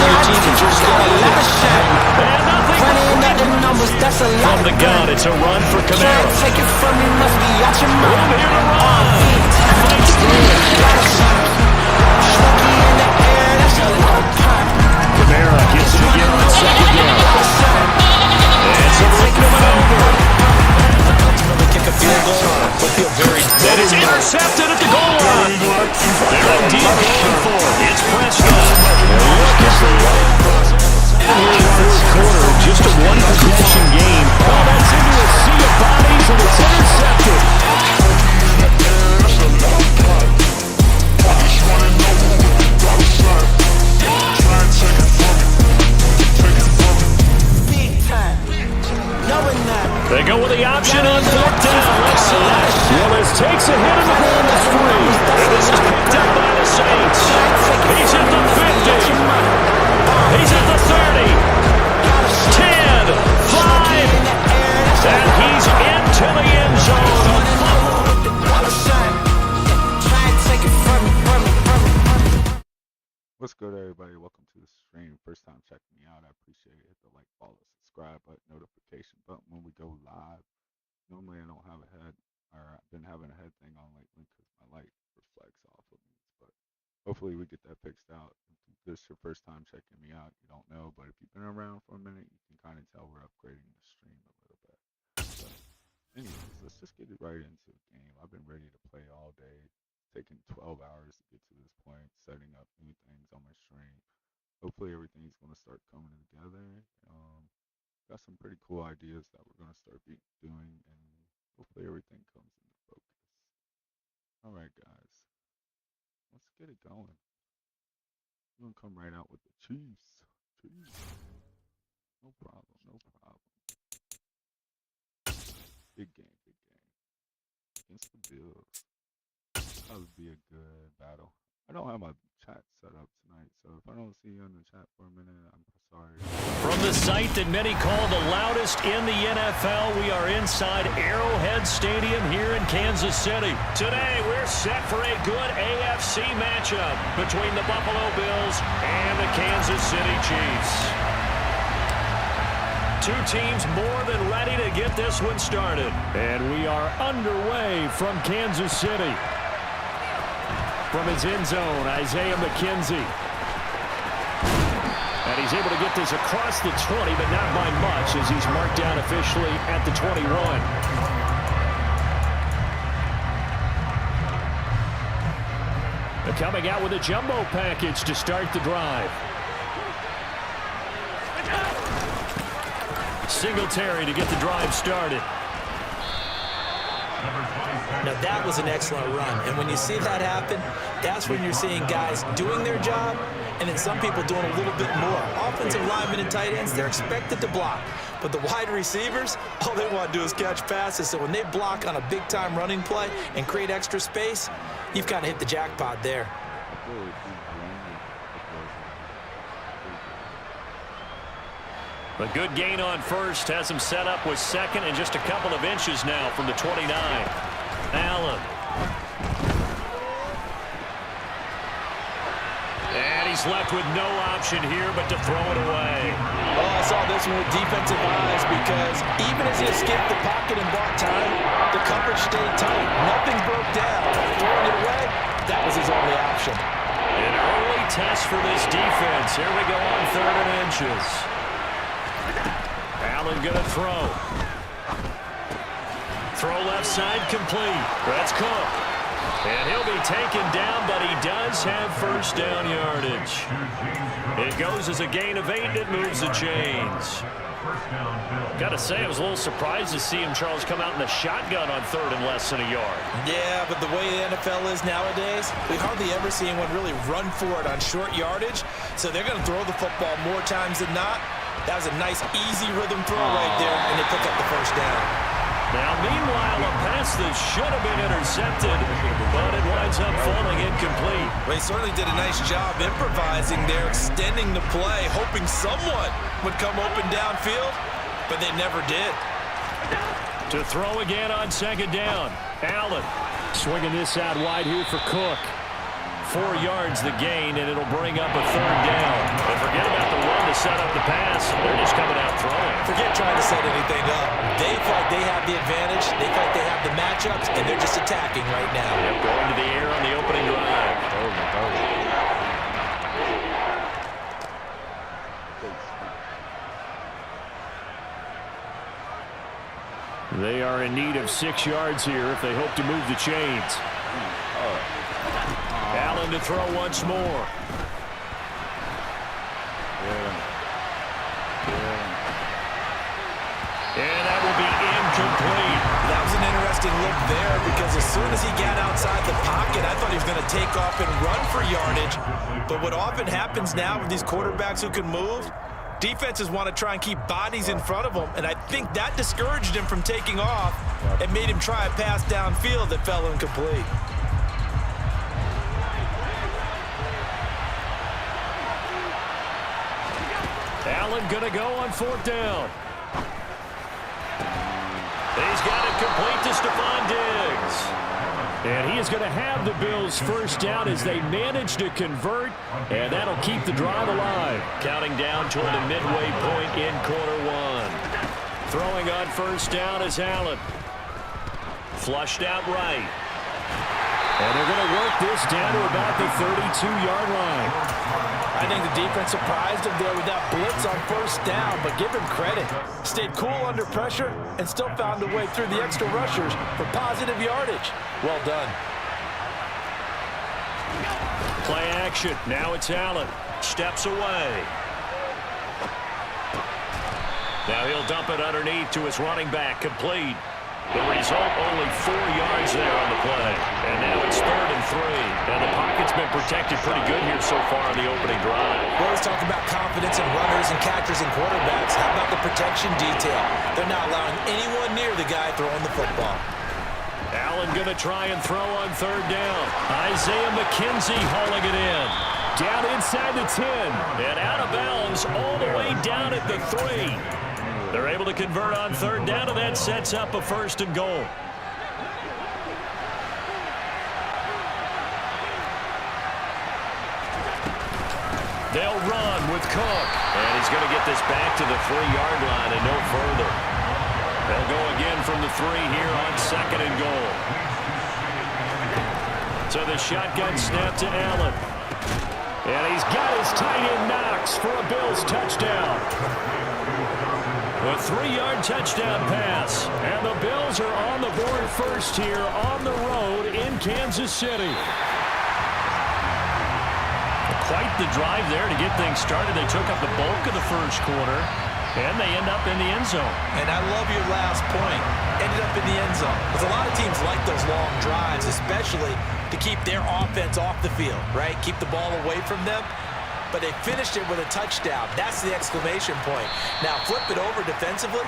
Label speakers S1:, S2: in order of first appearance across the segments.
S1: your team to just get a lot of shot. Running at the numbers, that's a lot.
S2: From the gun, it's a run for Kamara.
S1: Can't take it from me, must be out your mind.
S2: Here to run.
S1: Fights through a lot of shots. Smoky in the air, that's a lot of pop.
S2: Kamara gets it again on second down. It's a run over.
S3: Kick a field goal, but feel very
S2: That is intercepted at the goal line. They're indeed going for it. It's Prescott. Look at the run. And we're in the fourth quarter, just a one-possession game. Oh, that's into a sea of bodies, and it's intercepted.
S1: Big time. Knowing that.
S2: They go with the option on fourth down. Let's see. Willis takes a hit in the goal to three. And this is picked up by the Saints. He's at the 50. He's at the 30. 10, 5. And he's into the end zone.
S4: What's good, everybody? Welcome to the stream. First time checking me out, I appreciate it. Hit the like, follow, subscribe button, notification button when we go live. Normally I don't have a head, or I've been having a head thing on lately because my light reflects off of me. But hopefully we get that fixed out. If this is your first time checking me out, you don't know, but if you've been around for a minute, you can kind of tell we're upgrading the stream a little bit. But anyways, let's just get it right into the game. I've been ready to play all day. Taking 12 hours to get to this point, setting up new things on my stream. Hopefully everything's going to start coming together. Got some pretty cool ideas that we're going to start doing, and hopefully everything comes into focus. All right, guys, let's get it going. I'm going to come right out with the Chiefs. No problem. Big game. Against the Bills. That would be a good battle. I don't have my chat set up tonight, so if I don't see you in the chat for a minute, I'm sorry.
S2: From the site that many call the loudest in the NFL, we are inside Arrowhead Stadium here in Kansas City. Today, we're set for a good AFC matchup between the Buffalo Bills and the Kansas City Chiefs. Two teams more than ready to get this one started. And we are underway from Kansas City. From his end zone, Isaiah McKenzie. And he's able to get this across the 20, but not by much as he's marked down officially at the 21. They're coming out with a jumbo package to start the drive. Singletary to get the drive started.
S3: Now, that was an excellent run. And when you see that happen, that's when you're seeing guys doing their job and then some people doing a little bit more. Offensive linemen and tight ends, they're expected to block. But the wide receivers, all they want to do is catch passes. So when they block on a big-time running play and create extra space, you've kind of hit the jackpot there.
S2: A good gain on first has him set up with second and just a couple of inches now from the 29. Allen. And he's left with no option here but to throw it away.
S3: Oh, I saw this one with defensive eyes because even as he escaped the pocket and bought time, the coverage stayed tight. Nothing broke down. Throwing it away, that was his only option.
S2: An early test for this defense. Here we go on 3rd and inches. Allen gonna throw. Throw left side complete. That's Cook. And he'll be taken down, but he does have first down yardage. It goes as a gain of 8, and it moves the chains. Got to say, I was a little surprised to see him, Charles, come out in the shotgun on 3rd and less than a yard.
S3: Yeah, but the way the NFL is nowadays, we hardly ever see anyone really run for it on short yardage. So they're going to throw the football more times than not. That was a nice, easy rhythm throw right there, and they pick up the first down.
S2: Now, meanwhile, a pass that should have been intercepted, but it winds up falling incomplete.
S3: Well, he certainly did a nice job improvising there, extending the play, hoping someone would come open downfield, but they never did.
S2: To throw again on 2nd down. Allen swinging this out wide here for Cook. 4 yards the gain, and it'll bring up a 3rd down. And forget about the run to set up the pass. They're just coming out throwing.
S3: Forget trying to set anything up. They feel like they have the advantage. They feel like they have the matchups, and they're just attacking right now.
S2: Yep, going to the air on the opening drive. They are in need of 6 yards here if they hope to move the chains. Allen to throw once more. And that will be incomplete.
S3: That was an interesting look there because as soon as he got outside the pocket, I thought he was going to take off and run for yardage. But what often happens now with these quarterbacks who can move, defenses want to try and keep bodies in front of them, and I think that discouraged him from taking off and made him try a pass downfield that fell incomplete.
S2: Allen going to go on 4th down. He's got it complete to Stephon Diggs. And he is going to have the Bills' 1st down as they manage to convert, and that'll keep the drive alive. Counting down toward the midway point in quarter 1. Throwing on 1st down is Allen. Flushed out right. And they're going to work this down to about the 32-yard line.
S3: I think the defense surprised him there with that blitz on 1st down, but give him credit. Stayed cool under pressure and still found a way through the extra rushers for positive yardage. Well done.
S2: Play action. Now it's Allen. Steps away. Now he'll dump it underneath to his running back. Complete. The result, only 4 yards there on the play. And now it's 3rd and 3. And the pocket's been protected pretty good here so far on the opening drive.
S3: We always talk about confidence in runners and catchers and quarterbacks. How about the protection detail? They're not allowing anyone near the guy throwing the football.
S2: Allen going to try and throw on 3rd down. Isaiah McKenzie hauling it in. Down inside the 10. And out of bounds all the way down at the 3. They're able to convert on 3rd down, and that sets up a 1st and goal. They'll run with Cook. And he's going to get this back to the 3-yard line and no further. They'll go again from the 3 here on 2nd and goal. So the shotgun snap to Allen. And he's got his tight end Knox for a Bills touchdown. A 3-yard touchdown pass. And the Bills are on the board first here on the road in Kansas City. Quite the drive there to get things started. They took up the bulk of the 1st quarter, and they end up in the end zone.
S3: And I love your last point. Ended up in the end zone. Because a lot of teams like those long drives, especially to keep their offense off the field, right? Keep the ball away from them. But they finished it with a touchdown. That's the exclamation point. Now, flip it over defensively.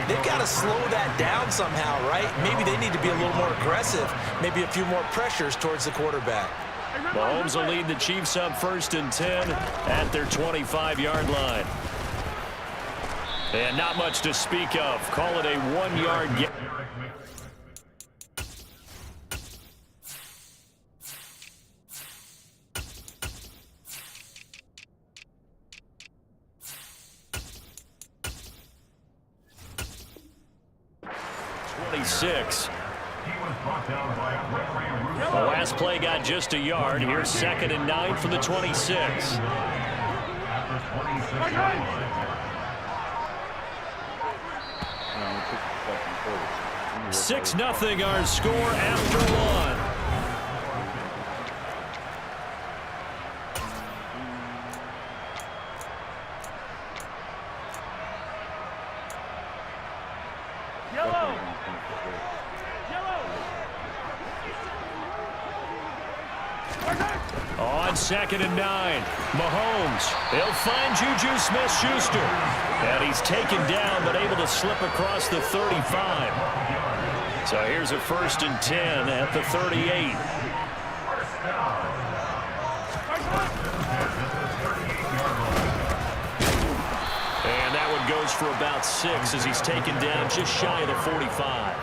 S3: They've got to slow that down somehow, right? Maybe they need to be a little more aggressive. Maybe a few more pressures towards the quarterback.
S2: Mahomes will lead the Chiefs up 1st and 10 at their 25-yard line. And not much to speak of. Call it a 1-yard gain. The last play got just a yard. Here's 2nd and 9 for the 26. 6-0 our score after 1. On 2nd and 9, Mahomes. He'll find Juju Smith-Schuster. And he's taken down, but able to slip across the 35. So here's a 1st and 10 at the 38. And that one goes for about 6 as he's taken down just shy of the 45.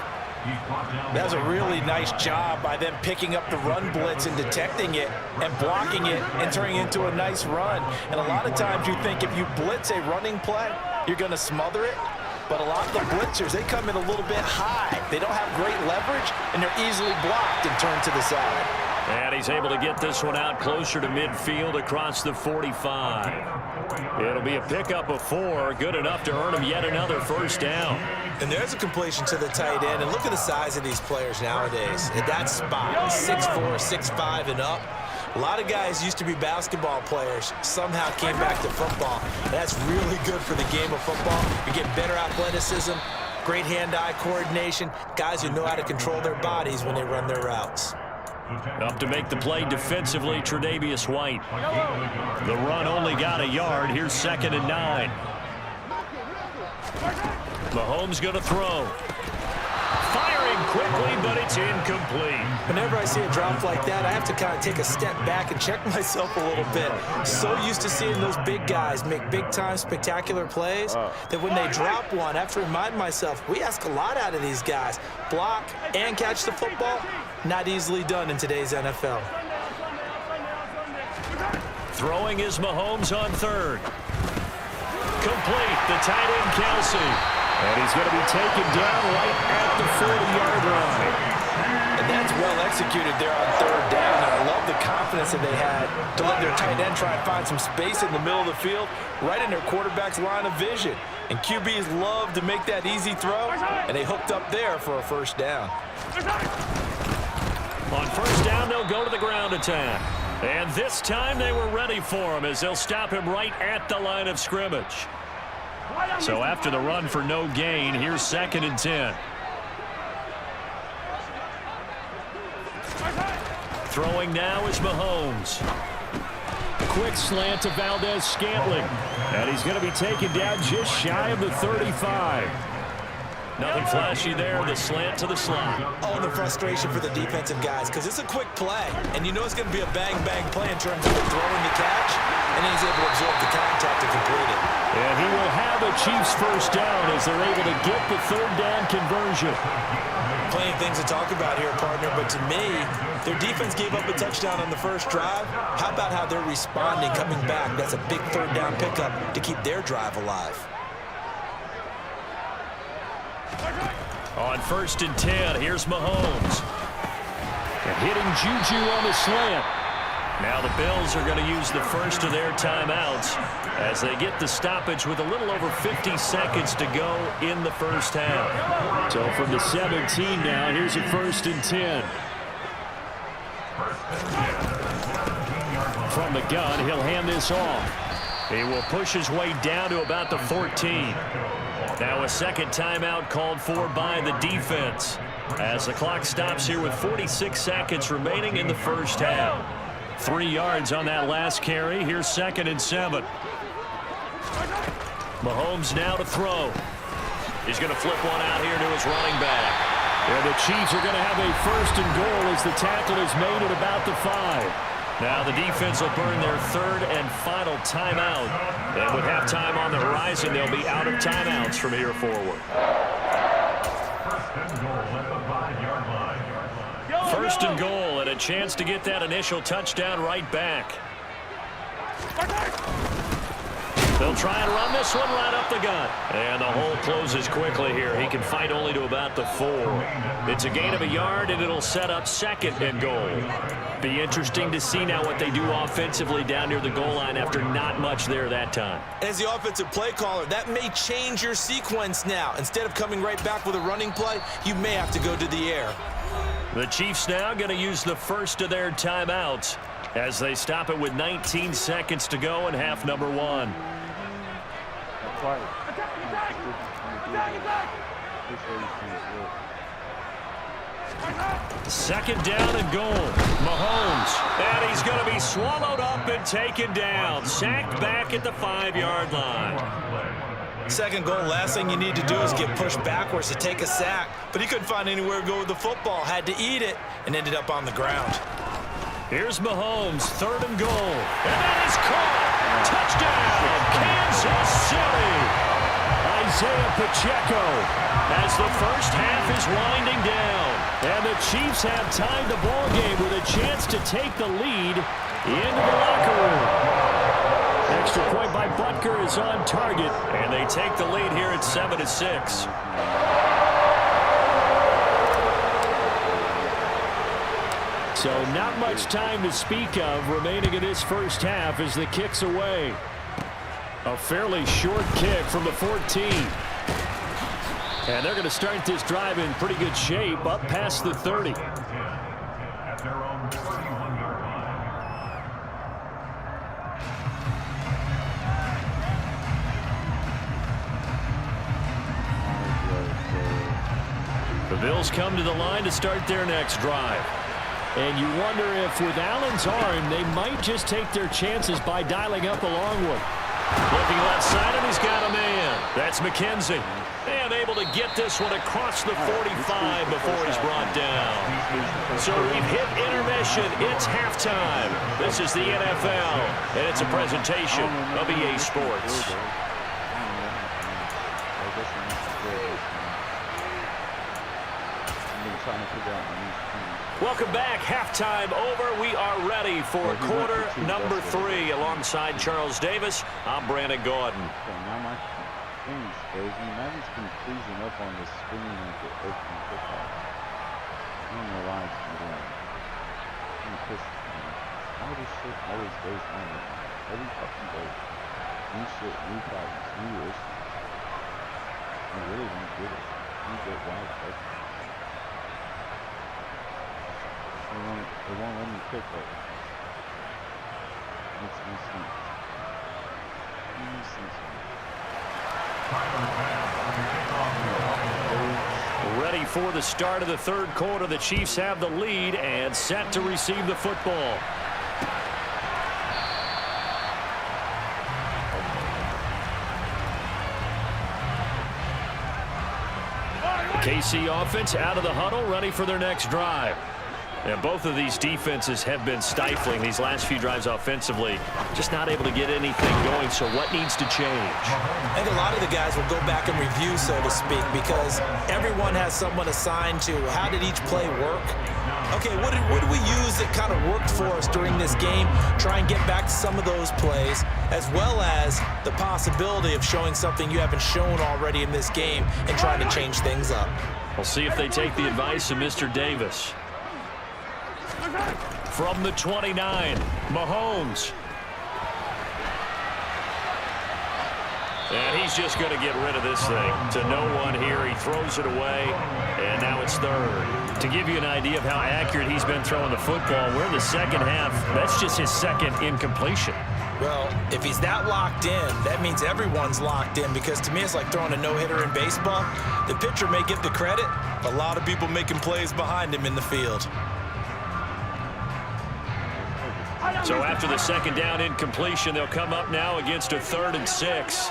S3: That was a really nice job by them picking up the run blitz and detecting it and blocking it and turning it into a nice run. And a lot of times you think if you blitz a running play, you're going to smother it. But a lot of the blitzers, they come in a little bit high. They don't have great leverage, and they're easily blocked and turned to the side.
S2: And he's able to get this one out closer to midfield across the 45. It'll be a pickup of 4, good enough to earn him yet another first down.
S3: And there's a completion to the tight end. And look at the size of these players nowadays. At that spot, 6'4", 6'5", and up. A lot of guys used to be basketball players, somehow came back to football. That's really good for the game of football. You get better athleticism, great hand-eye coordination, guys who know how to control their bodies when they run their routes.
S2: Up to make the play defensively, Tre'Davious White. The run only got a yard. Here's 2nd and 9. Mahomes going to throw. Firing quickly, but it's incomplete.
S3: Whenever I see a drop like that, I have to kind of take a step back and check myself a little bit. So used to seeing those big guys make big-time spectacular plays that when they drop one, I have to remind myself, we ask a lot out of these guys. Block and catch the football, not easily done in today's NFL.
S2: Throwing is Mahomes on 3rd. Complete, the tight end Kelsey. And he's going to be taken down right at the 40-yard line.
S3: And that's well executed there on 3rd down. And I love the confidence that they had to let their tight end try and find some space in the middle of the field, right in their quarterback's line of vision. And QBs love to make that easy throw, and they hooked up there for a first down.
S2: On first down, they'll go to the ground attack. And this time they were ready for him as they'll stop him right at the line of scrimmage. So after the run for no gain, here's 2nd and 10. Throwing now is Mahomes. Quick slant to Valdez-Scantling. And he's going to be taken down just shy of the 35. Nothing flashy there, the slant to the slot.
S3: Oh, the frustration for the defensive guys, because it's a quick play, and you know it's going to be a bang-bang play in terms of the throw and the catch, and then he's able to absorb the contact to complete it.
S2: And he will have a Chiefs first down as they're able to get the 3rd down conversion.
S3: Plenty of things to talk about here, partner, but to me, their defense gave up a touchdown on the first drive. How about how they're responding, coming back? That's a big 3rd down pickup to keep their drive alive.
S2: On 1st and 10, here's Mahomes. And hitting Juju on the slant. Now the Bills are going to use the first of their timeouts as they get the stoppage with a little over 50 seconds to go in the first half. So from the 17 now, here's a 1st and 10. From the gun, he'll hand this off. He will push his way down to about the 14. Now a second timeout called for by the defense as the clock stops here with 46 seconds remaining in the first half. 3 yards on that last carry. Here's 2nd and 7. Mahomes now to throw. He's going to flip one out here to his running back. And the Chiefs are going to have a 1st and goal as the tackle is made at about the 5. Now the defense will burn their 3rd and final timeout. And with halftime on the horizon, they'll be out of timeouts from here forward. 1st and goal and a chance to get that initial touchdown right back. They'll try and run this one right up the gut. And the hole closes quickly here. He can fight only to about the 4. It's a gain of a yard, and it'll set up 2nd and goal. Be interesting to see now what they do offensively down near the goal line after not much there that time.
S3: As the offensive play caller, that may change your sequence now. Instead of coming right back with a running play, you may have to go to the air.
S2: The Chiefs now going to use the first of their timeouts as they stop it with 19 seconds to go in half number 1. Second down and goal. Mahomes. And he's going to be swallowed up and taken down. Sacked back at the 5-yard line.
S3: Second goal, last thing you need to do is get pushed backwards to take a sack. But he couldn't find anywhere to go with the football. Had to eat it and ended up on the ground.
S2: Here's Mahomes, 3rd and goal. And that is caught. Touchdown, Kansas City. Isaiah Pacheco as the first half is winding down. And the Chiefs have tied the ball game with a chance to take the lead into the locker room. Extra point by Butker is on target, and they take the lead here at 7-6. So not much time to speak of remaining in this first half as the kick's away. A fairly short kick from the 14. And they're going to start this drive in pretty good shape up past the 30. The Bills come to the line to start their next drive. And you wonder if with Allen's arm, they might just take their chances by dialing up a long one. Looking left side, and he's got a man. That's McKenzie. And able to get this one across the 45 before he's brought down. So we've hit intermission. It's halftime. This is the NFL, and it's a presentation of EA Sports. Welcome back. Halftime over. We are ready for quarter number 3. Alongside Charles Davis, I'm Brandon Gordon.
S4: Now my thing's frozen. Madden's been freezing up on the screen like it open kickoff. I don't know why it's been doing. I'm pissed. How this shit always goes on? Every fucking day. New shit, new problems, new issues. I really don't get it. I don't get why it's like that. It won't let me pick it. Makes no sense.
S2: Ready for the start of the third quarter. The Chiefs have the lead and set to receive the football. KC offense out of the huddle, ready for their next drive. And both of these defenses have been stifling these last few drives offensively. Just not able to get anything going, so what needs to change?
S3: I think a lot of the guys will go back and review, so to speak, because everyone has someone assigned to how did each play work. Okay, what did we use that kind of worked for us during this game? Try and get back to some of those plays, as well as the possibility of showing something you haven't shown already in this game and trying to change things up.
S2: We'll see if they take the advice of Mr. Davis. From the 29, Mahomes. And he's just going to get rid of this thing to no one here. He throws it away, and now it's third. To give you an idea of how accurate he's been throwing the football, we're in the second half. That's just his second incompletion.
S3: Well, if he's that locked in, that means everyone's locked in, because to me it's like throwing a no-hitter in baseball. The pitcher may get the credit, a lot of people making plays behind him in the field.
S2: So after the second down incompletion, they'll come up now against a 3rd and 6.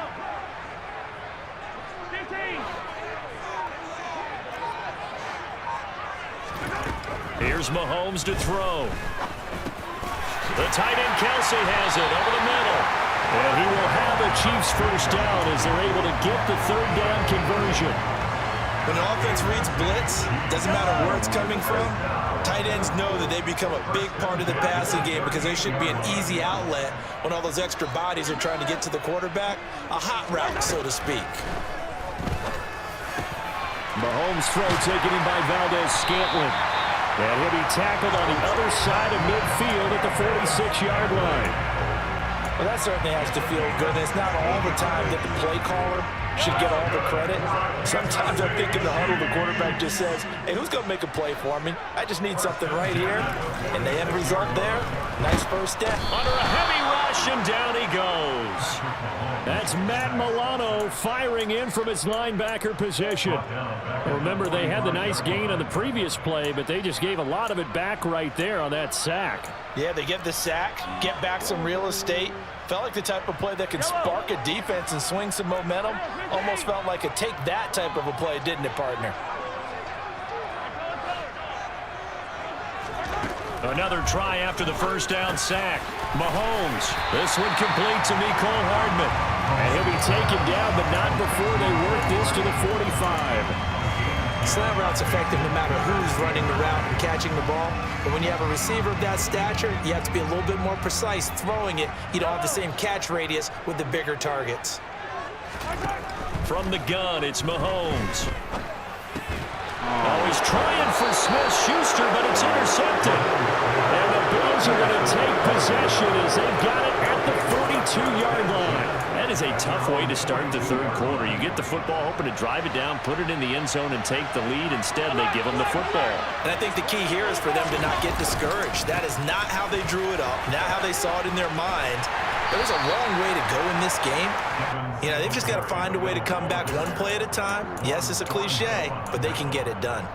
S2: Here's Mahomes to throw. The tight end Kelsey has it over the middle. And he will have a Chiefs first down as they're able to get the 3rd down conversion.
S3: When an offense reads blitz, doesn't matter where it's coming from, tight ends know that they become a big part of the passing game because they should be an easy outlet when all those extra bodies are trying to get to the quarterback. A hot route, so to speak.
S2: Mahomes' throw taken in by Valdez-Scantling. And he'll be tackled on the other side of midfield at the 46-yard line.
S3: Well, that certainly has to feel good. It's not all the time that the play caller should get all the credit. Sometimes I think in the huddle, the quarterback just says, hey, who's going to make a play for me? I just need something right here. And the end result there, nice first step.
S2: Under a heavy rush, and down he goes. That's Matt Milano firing in from his linebacker position. Remember, they had the nice gain on the previous play, but they just gave a lot of it back right there on that sack.
S3: Yeah, they get the sack, get back some real estate. Felt like the type of play that can spark a defense and swing some momentum. Almost felt like a take that type of a play, didn't it, partner?
S2: Another try after the first down sack. Mahomes. This one complete to Mecole Hardman. And he'll be taken down, but not before they work this to the 45.
S3: Slant route's effective no matter who's running the route and catching the ball. But when you have a receiver of that stature, you have to be a little bit more precise throwing it. You don't have the same catch radius with the bigger targets.
S2: From the gun, it's Mahomes. Oh, he's trying for Smith-Schuster, but it's intercepted. And the Bills are going to take possession as they've got it at the 42-yard line. That is a tough way to start the third quarter. You get the football, hoping to drive it down, put it in the end zone, and take the lead. Instead, they give them the football.
S3: And I think the key here is for them to not get discouraged. That is not how they drew it up, not how they saw it in their mind. There's a long way to go in this game. You know, they've just got to find a way to come back one play at a time. Yes, it's a cliche, but they can get it done.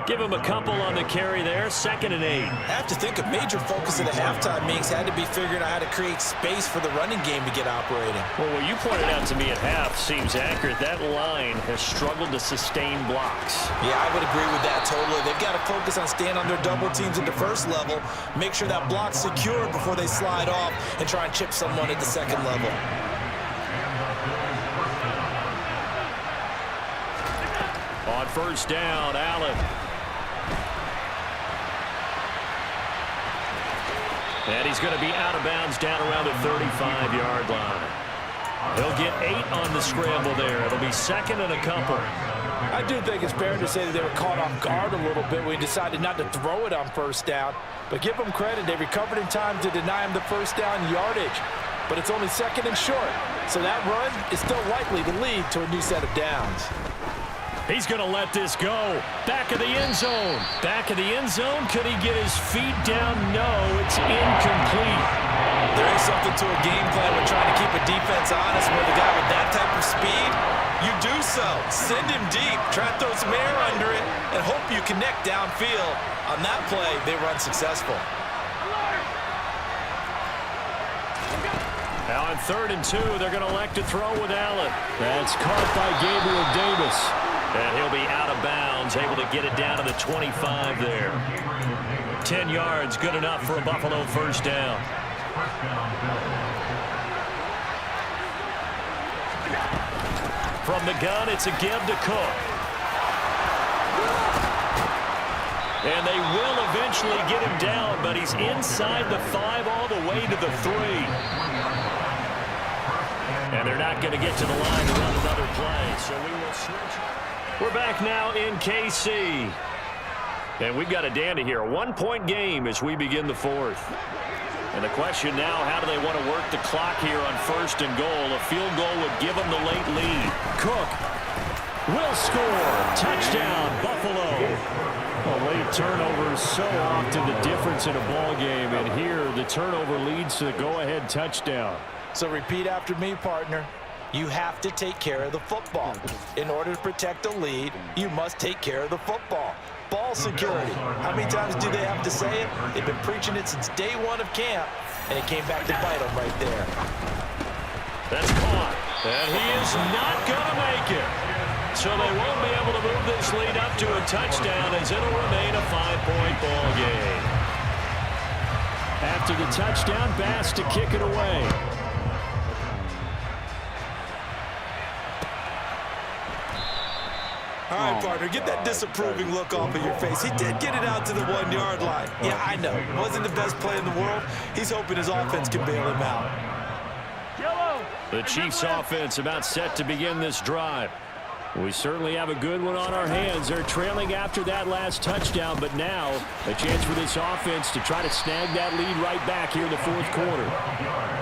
S2: Give him a couple on the carry there, 2nd and 8.
S3: I have to think a major focus of the halftime meetings had to be figuring out how to create space for the running game to get operating.
S2: Well, what you pointed out to me at half seems accurate. That line has struggled to sustain blocks.
S3: Yeah, I would agree with that totally. They've got to focus on staying on their double teams at the first level, make sure that block's secured before they slide off and try and chip someone at the second level.
S2: On first down, Allen. And he's going to be out of bounds down around the 35-yard line. He'll get 8 on the scramble there. It'll be 2nd and a couple.
S5: I do think it's fair to say that they were caught off guard a little bit when he decided not to throw it on first down. But give them credit. They recovered in time to deny him the first down yardage. But it's only 2nd and short. So that run is still likely to lead to a new set of downs.
S2: He's going to let this go. Back of the end zone. Back of the end zone. Could he get his feet down? No, it's incomplete.
S3: There is something to a game plan when trying to keep a defense honest with a guy with that type of speed. You do so. Send him deep. Try to throw some air under it and hope you connect downfield. On that play, they run successful.
S2: Now on 3rd and 2, they're going to elect to throw with Allen. That's caught by Gabriel Davis. And he'll be out of bounds, able to get it down to the 25 there. 10 yards, good enough for a Buffalo first down. From the gun, it's a give to Cook. And they will eventually get him down, but he's inside the 5 all the way to the 3. And they're not going to get to the line to run another play, so we will switch. We're back now in KC. And we've got a dandy here. A 1-point game as we begin the 4th. And the question now, how do they want to work the clock here on 1st and goal? A field goal would give them the late lead. Cook will score. Touchdown, Buffalo. Well, late turnovers so often the difference in a ball game. And here, the turnover leads to the go-ahead touchdown.
S5: So repeat after me, partner. You have to take care of the football. In order to protect the lead, you must take care of the football. Ball security. How many times do they have to say it? They've been preaching it since day 1 of camp, and it came back to bite them right there.
S2: That's caught. And he is not going to make it. So they won't be able to move this lead up to a touchdown as it'll remain a 5-point ball game. After the touchdown, Bass to kick it away.
S3: All right, partner, get that disapproving look off of your face. He did get it out to the 1-yard line. Yeah, I know. Wasn't the best play in the world. He's hoping his offense can bail him out.
S2: The Chiefs' offense about set to begin this drive. We certainly have a good one on our hands. They're trailing after that last touchdown, but now a chance for this offense to try to snag that lead right back here in the 4th quarter.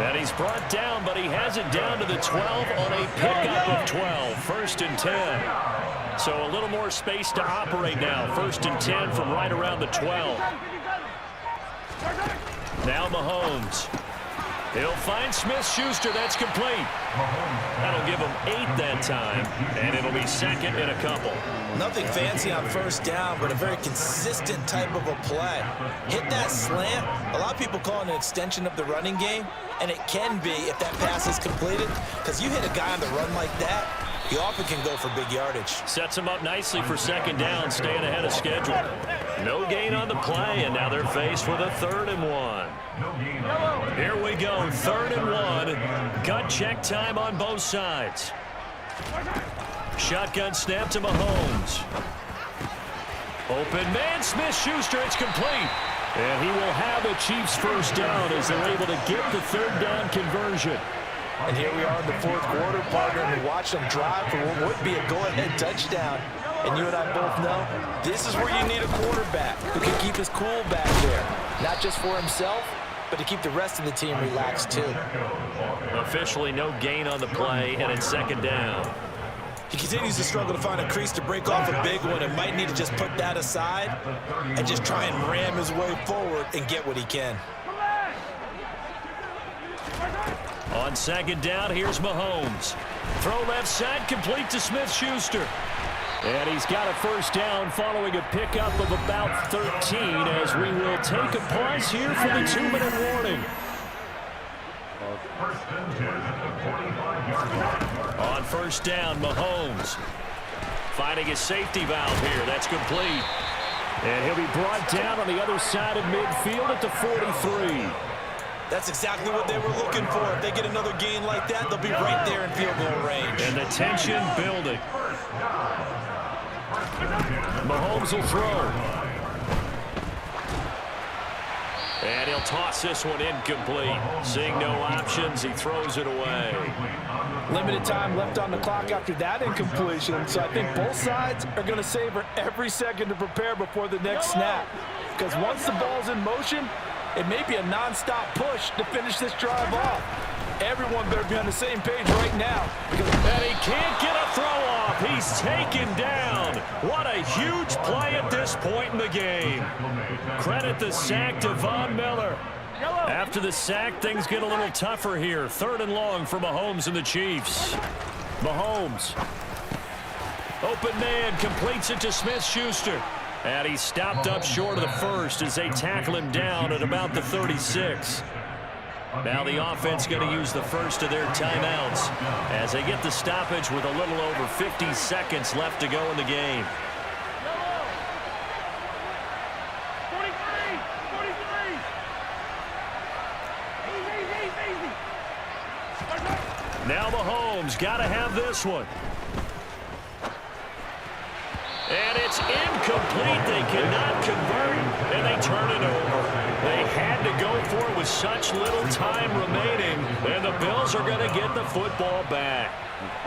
S2: And he's brought down, but he has it down to the 12 on a pickup of 12. 1st and 10. So a little more space to operate now. 1st and 10 from right around the 12. Now Mahomes. He'll find Smith-Schuster. That's complete. That'll give him 8 that time, and it'll be 2nd and a couple.
S3: Nothing fancy on first down, but a very consistent type of a play. Hit that slant. A lot of people call it an extension of the running game, and it can be if that pass is completed, because you hit a guy on the run like that, he often can go for big yardage.
S2: Sets him up nicely for 2nd down, staying ahead of schedule. No gain on the play, and now they're faced with a 3rd and 1. Here we go, 3rd and 1. Gut check time on both sides. Shotgun snap to Mahomes. Open man, Smith-Schuster, it's complete. And he will have the Chiefs first down as they're able to get the 3rd down conversion.
S5: And here we are in the 4th quarter, partner, and watch them drive for what would be a go-ahead touchdown. And you and I both know this is where you need a quarterback who can keep his cool back there. Not just for himself, but to keep the rest of the team relaxed too.
S2: Officially no gain on the play, and it's 2nd down.
S3: He continues to struggle to find a crease to break off a big one and might need to just put that aside and just try and ram his way forward and get what he can.
S2: On 2nd down, here's Mahomes. Throw left side, complete to Smith-Schuster. And he's got a first down following a pickup of about 13 as we will take a pause here for the 2-minute warning. On 1st down, Mahomes finding his safety valve here. That's complete. And he'll be brought down on the other side of midfield at the 43.
S3: That's exactly what they were looking for. If they get another gain like that, they'll be right there in field goal range.
S2: And the tension building. Mahomes will throw. And he'll toss this one incomplete. Seeing no options, he throws it away.
S5: Limited time left on the clock after that incompletion, so I think both sides are going to savor every second to prepare before the next snap. Because once the ball's in motion, it may be a non-stop push to finish this drive off. Everyone better be on the same page right now.
S2: And he can't get a throw off. He's taken down. What a huge play at this point in the game. Credit the sack to Von Miller. After the sack, things get a little tougher here. 3rd and long for Mahomes and the Chiefs. Mahomes. Open man, completes it to Smith-Schuster. And he's stopped up short of the first as they tackle him down at about the 36. Now the offense going to use the first of their timeouts as they get the stoppage with a little over 50 seconds left to go in the game.
S1: 43.
S2: Now Mahomes got to have this one. And it's incomplete. They cannot convert, and they turn it over. They had to go for it with such little time remaining, and the Bills are going to get the football back.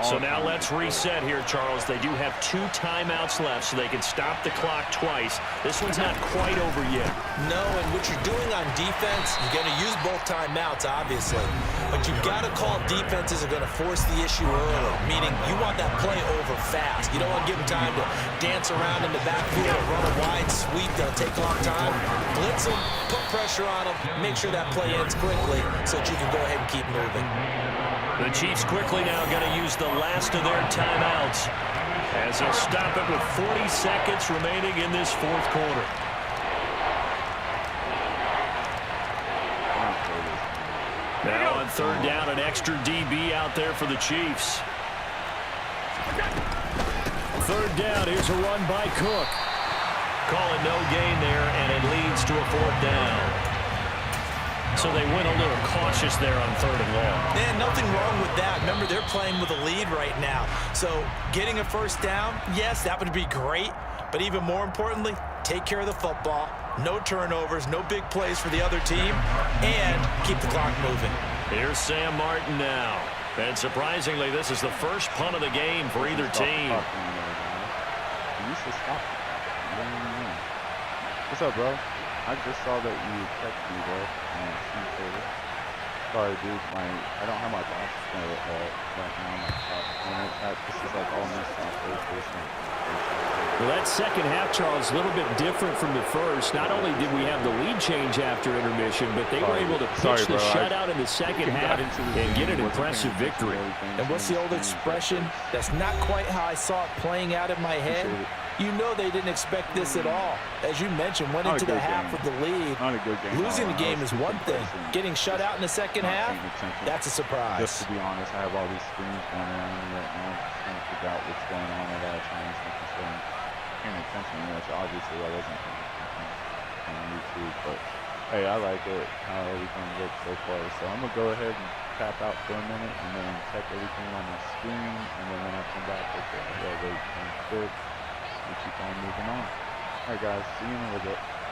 S2: So now let's reset here, Charles. They do have 2 timeouts left, so they can stop the clock twice. This one's not quite over yet.
S3: No, and what you're doing on defense, you're going to use both timeouts, obviously. But you've got to call defenses are going to force the issue early, meaning you want that play over fast. You don't want to give them time to dance around in the backfield or run a wide sweep that'll take a long time. Blitz them, put pressure on them, make sure that play ends quickly so that you can go ahead and keep moving.
S2: The Chiefs quickly now going to use the last of their timeouts as they'll stop it with 40 seconds remaining in this 4th quarter. Now on 3rd down, an extra DB out there for the Chiefs. 3rd down, here's a run by Cook. Calling no gain there, and it leads to a 4th down. So they went a little cautious there on 3rd and long.
S3: Man, nothing wrong with that. Remember, they're playing with a lead right now. So getting a first down, yes, that would be great. But even more importantly, take care of the football. No turnovers, no big plays for the other team, and keep the clock moving.
S2: Here's Sam Martin now. And surprisingly, this is the first punt of the game for either team.
S4: What's up, bro? I just saw that you texted me, bro. Sorry, dude. I don't have my glasses right now. This is like all messed up.
S2: Well, that second half, Charles, a little bit different from the first. Not only did we have the lead change after intermission, but they were able to pitch the shutout in the second half and get an impressive victory.
S5: And what's the old expression? That's not quite how I saw it playing out in my head. You know they didn't expect this at all. As you mentioned, went into the half with the lead. Losing the game is one thing. Getting shut out in the second half, that's a surprise.
S4: Just to be honest, I have all these screens going around me right now. I'm just trying to figure out what's going on at all times. Making sure I'm paying attention, which obviously I wasn't paying attention. on YouTube. But hey, I like it how everything looks so far. So I'm gonna go ahead and tap out for a minute and then check everything on my screen, and then when I come back, okay, yeah, wait, good. We keep on moving on. Alright guys, see you in a little bit.